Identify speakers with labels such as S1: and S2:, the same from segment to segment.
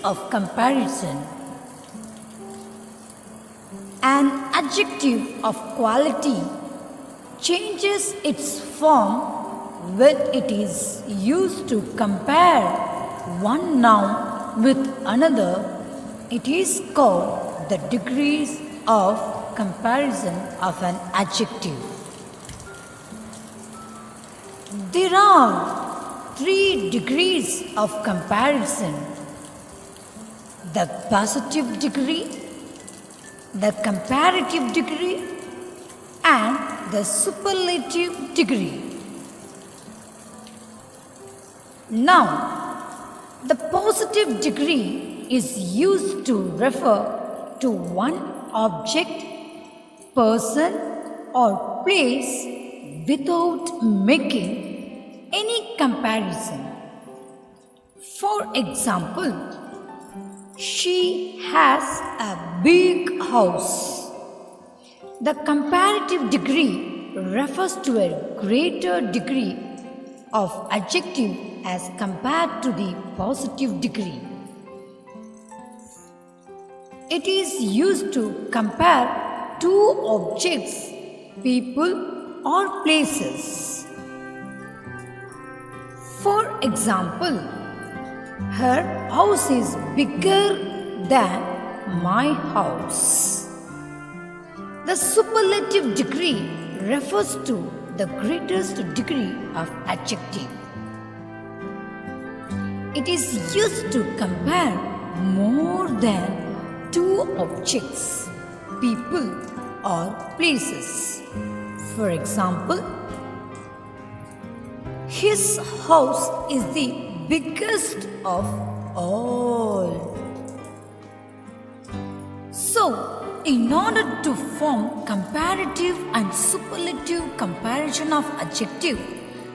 S1: of comparison. An adjective of quality changes its form when it is used to compare one noun with another. It is called the degrees of comparison of an adjective. There are 3 degrees of comparison: the positive degree, the comparative degree, and the superlative degree. Now, the positive degree is used to refer to one object, person, or place without making any comparison. For example, she has a big house. The comparative degree refers to a greater degree of adjective as compared to the positive degree. It is used to compare two objects, people, or places. For example, her house is bigger than my house. The superlative degree refers to the greatest degree of adjective. It is used to compare more than two objects, people, or places. For example, his house is the biggest of all. So, in order to form comparative and superlative comparison of adjective,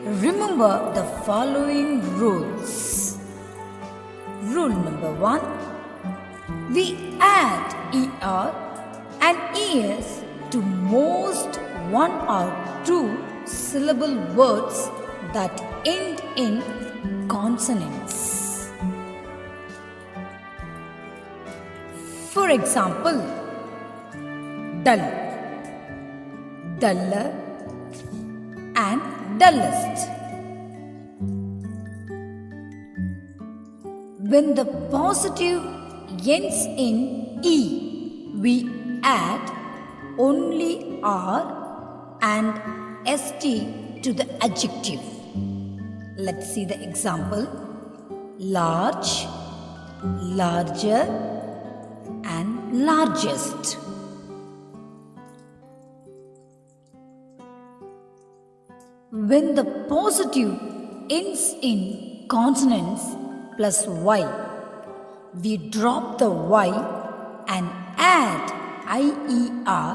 S1: remember the following rules. Rule number 1. We add er and es to most one or two syllable words that end in consonants. For example, dull, duller, and dullest. When the positive ends in e, we add only r and st to the adjective. Let's see the example. Large, larger, and largest. When the positive ends in consonants plus y, we drop the y and add ier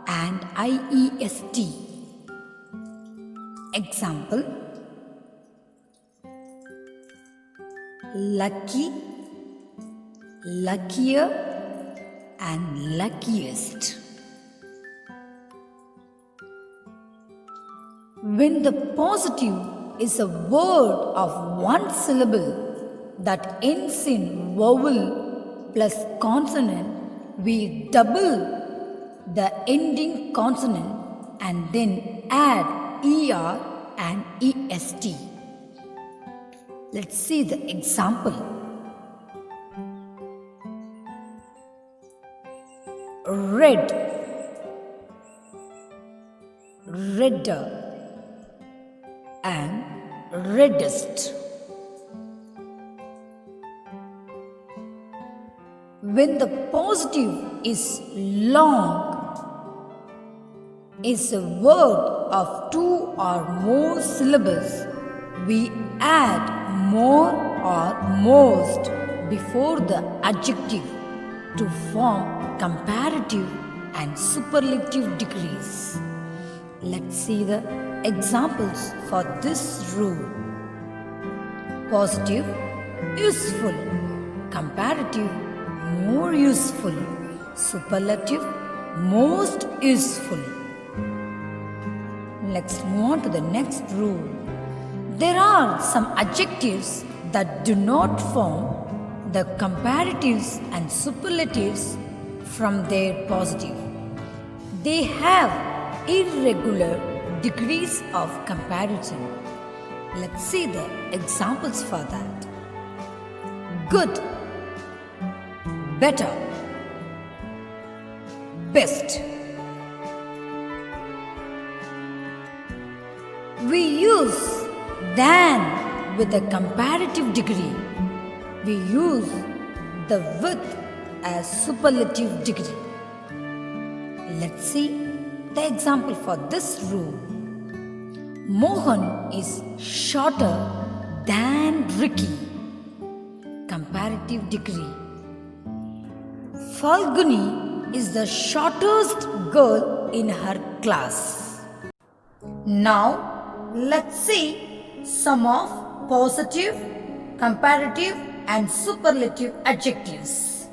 S1: and iest. Example: lucky, luckier, and luckiest. When the positive is a word of one syllable that ends in vowel plus consonant, we double the ending consonant and then add er and est. Let's see the example. Red, redder, and reddest. When the positive is long, is a word of two or more syllables, we add more or most before the adjective to form comparative and superlative degrees. Let's see the examples for this rule. Positive, useful. Comparative, more useful. Superlative, most useful. Let's move on to the next rule. There are some adjectives that do not form the comparatives and superlatives from their positive. They have irregular degrees of comparison. Let's see the examples for that. Good, better, best. We use than with a comparative degree. We use the with as superlative degree. Let's see the example for this rule. Mohan is shorter than Ricky. Comparative degree. Falguni is the shortest girl in her class. Now, let's see some of positive, comparative and superlative adjectives.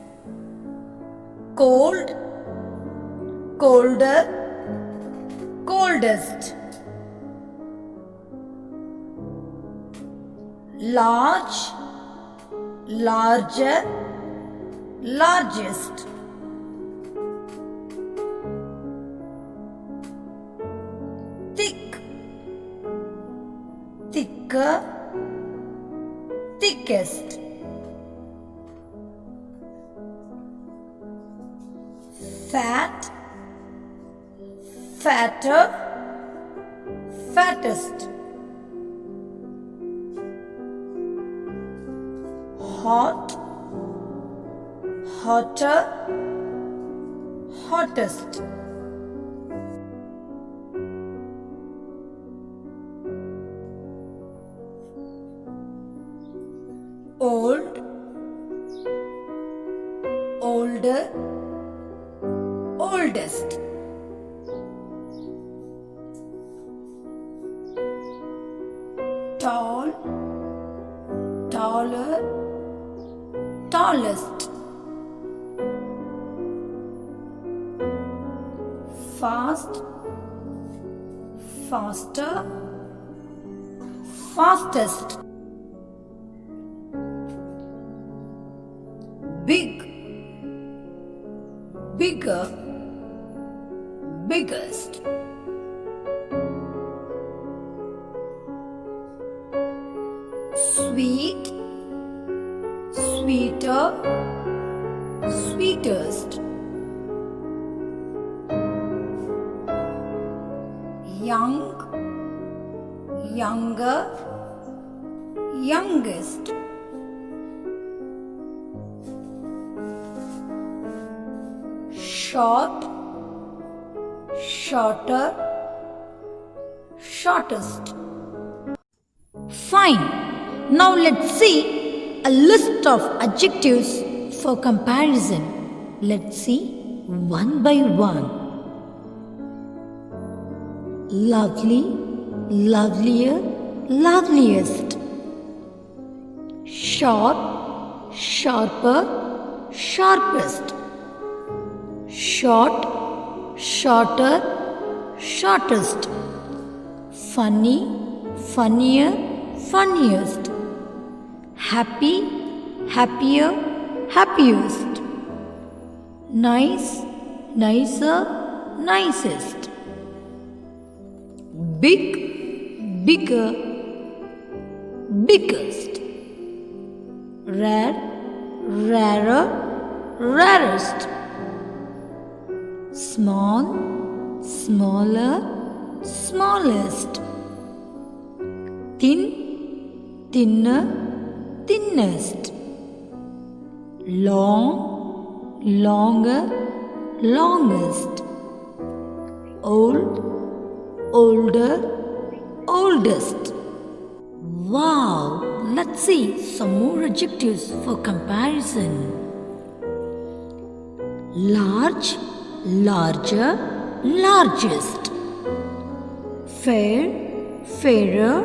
S1: Cold, colder, coldest. Large, larger, largest. Thick, thicker, thickest. Fat, fatter, fattest. Hot, hotter, hottest. Old, older, oldest. Tall, taller, tallest. Fast, faster, fastest. Big, bigger, biggest. Sweet, sweeter, sweetest. Young, younger, youngest. Short, shorter, shortest. Fine. Now let's see a list of adjectives for comparison. Let's see one by one. Lovely, lovelier, loveliest. Sharp, sharper, sharpest. Short, shorter, shortest. Funny, funnier, funniest. Happy, happier, happiest. Nice, nicer, nicest. Big, bigger, biggest. Rare, rarer, rarest. Small, smaller, smallest. Thin, thinner, thinnest. Long, longer, longest. Old, older, oldest. Wow! Let's see some more adjectives for comparison. Large, larger, largest. Fair, fairer,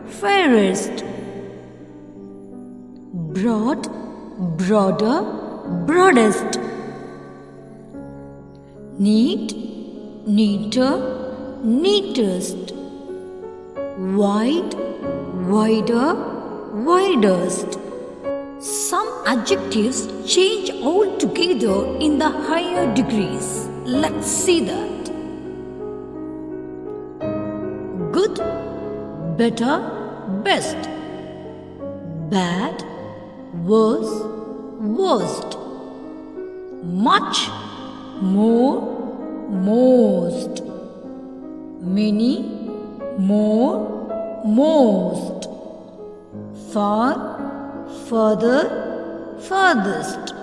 S1: fairest. Broad, broader, broadest. Neat, neater, neatest. Wide, wider, widest. Some adjectives change altogether in the higher degrees. Let's see that. Good, better, best. Bad, worse, worst. Much, more, most. Many, more, most. Far, further, furthest.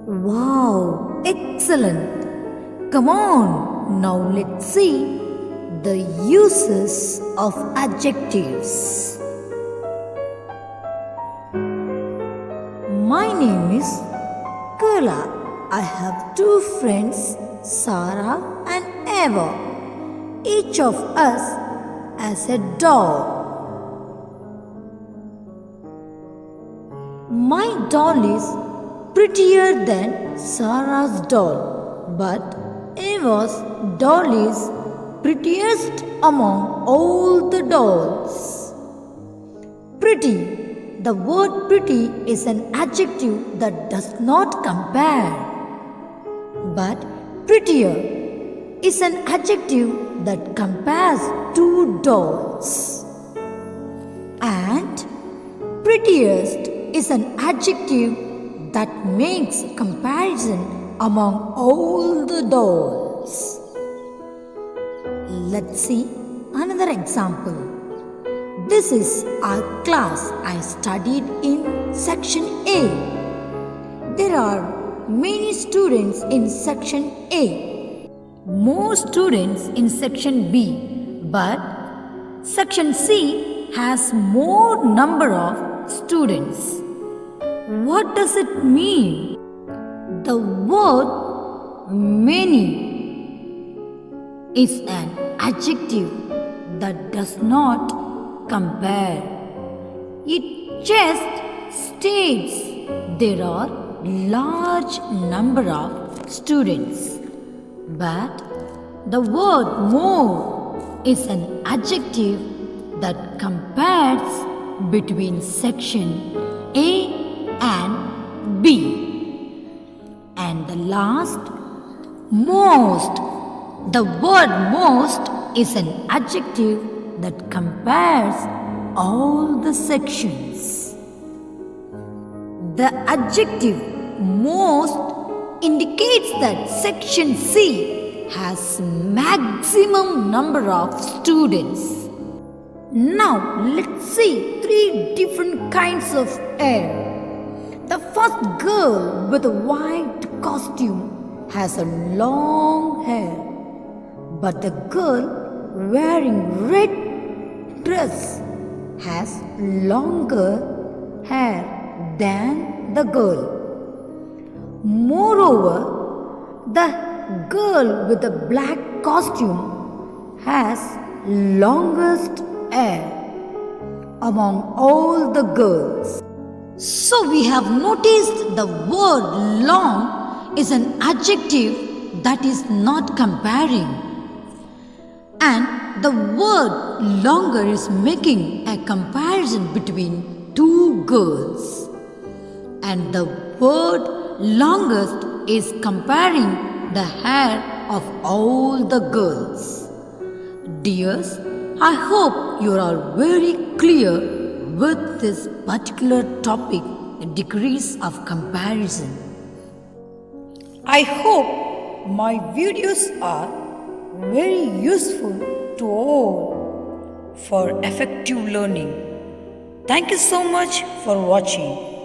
S1: Wow, excellent. Come on, now let's see the uses of adjectives. My name is Kala. I have two friends, Sarah and Eva. Each of us has a doll. My doll is prettier than Sarah's doll, but Eva's doll is prettiest among all the dolls. Pretty. The word pretty is an adjective that does not compare. But prettier is an adjective that compares two dolls. And prettiest is an adjective that makes comparison among all the dolls. Let's see another example. This is our class. I studied in section A. There are many students in section A. More students in section B. But section C has more number of students. What does it mean? The word many is an adjective that does not compare. It just states there are large number of students. But the word more is an adjective that compares between section A and B. And the last, most. The word most is an adjective that compares all the sections. The adjective most indicates that section C has maximum number of students. Now let's see three different kinds of hair. The first girl with a white costume has a long hair, but the girl wearing red dress has longer hair than the girl. Moreover, the girl with the black costume has longest hair among all the girls. So we have noticed the word long is an adjective that is not comparing. And the word longer is making a comparison between two girls. And the word longest is comparing the hair of all the girls. Dears, I hope you are very clear with this particular topic, degrees of comparison. I hope my videos are very useful to all for effective learning. Thank you so much for watching.